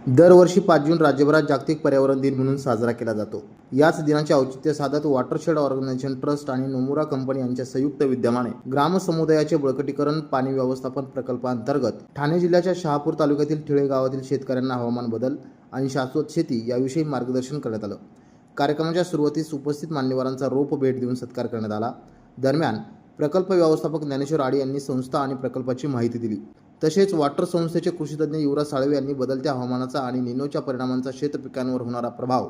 दरवर्षी 5 जून राज्यभरात जागतिक पर्यावरण दिन म्हणून साजरा केला जातो। याच दिनाचे औचित्य साधत वॉटरशेड ऑर्गनायझेशन ट्रस्ट आणि नोमुरा कंपनी यांच्या संयुक्त विद्यमाने ग्राम समुदायाचे बळकटीकरण पाणी व्यवस्थापन प्रकल्पांतर्गत ठाणे जिल्ह्याच्या शहापूर तालुक्यातील ठिळे गावातील शेतकऱ्यांना हवामान बदल आणि शाश्वत शेती याविषयी मार्गदर्शन करण्यात आलं। कार्यक्रमाच्या सुरुवातीस उपस्थित मान्यवरांचा रोप भेट देऊन सत्कार करण्यात आला। दरम्यान प्रकल्प व्यवस्थापक ज्ञानेश्वर आडे यांनी संस्था आणि प्रकल्पाची माहिती दिली। तसेच वॉटर संस्थेचे कृषीतज्ञ युवराज साळवे यांनी बदलत्या हवामानाचा आणि निनोच्या परिणामांचा शेतपिकांवर होणारा प्रभाव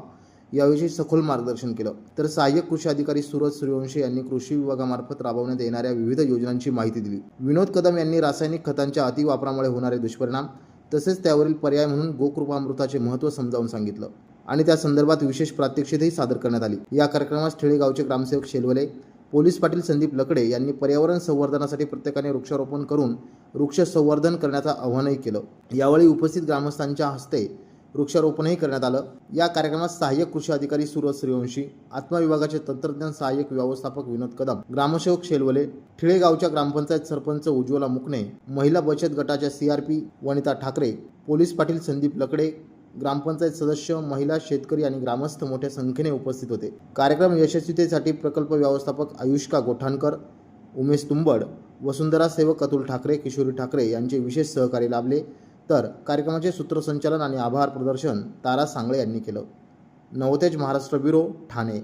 याविषयी सखोल मार्गदर्शन केलं। तर सहाय्यक कृषी अधिकारी सूरज सूर्यवंशी यांनी कृषी विभागामार्फत राबवण्यात येणाऱ्या विविध योजनांची माहिती दिली। विनोद कदम यांनी रासायनिक खतांच्या अतिवापरामुळे होणारे दुष्परिणाम तसेच त्यावरील पर्याय म्हणून गोकृपामृताचे महत्त्व समजावून सांगितलं आणि त्या संदर्भात विशेष प्रात्यक्षिकही सादर करण्यात आली। या कार्यक्रमास ठिळे गावचे ग्रामसेवक शेलवले, पोलीस पाटील संदीप लकडे यांनी पर्यावरण संवर्धनासाठी प्रत्येकाने वृक्षारोपण करून वृक्ष संवर्धन करण्याचं आवाहनही केलं। यावेळी उपस्थित ग्रामस्थांच्या हस्ते वृक्षारोपणही करण्यात आलं। या कार्यक्रमात सहाय्यक कृषी अधिकारी सूरज सूर्यवंशी, आत्मा विभागाचे तंत्रज्ञान सहाय्यक व्यवस्थापक विनोद कदम, ग्रामसेवक शेलवले, ठिळे गावच्या ग्रामपंचायत सरपंच उज्ज्वला मुकणे, महिला बचत गटाच्या CRP वनिता ठाकरे, पोलीस पाटील संदीप लकडे, ग्रामपंचायत सदस्य, महिला, शेतकरी आणि ग्रामस्थ मोठ्या संख्येने उपस्थित होते। कार्यक्रम यशस्वीतेसाठी प्रकल्प व्यवस्थापक आयुष्का गोठाणकर, उमेश तुंबड, वसुंधरा सेवक अतुल ठाकरे, किशोरी ठाकरे यांचे विशेष सहकार्य लाभले। तर कार्यक्रमाचे सूत्रसंचालन आणि आभार प्रदर्शन तारा सांगळे यांनी केलं। नवतेज महाराष्ट्र ब्युरो, ठाणे।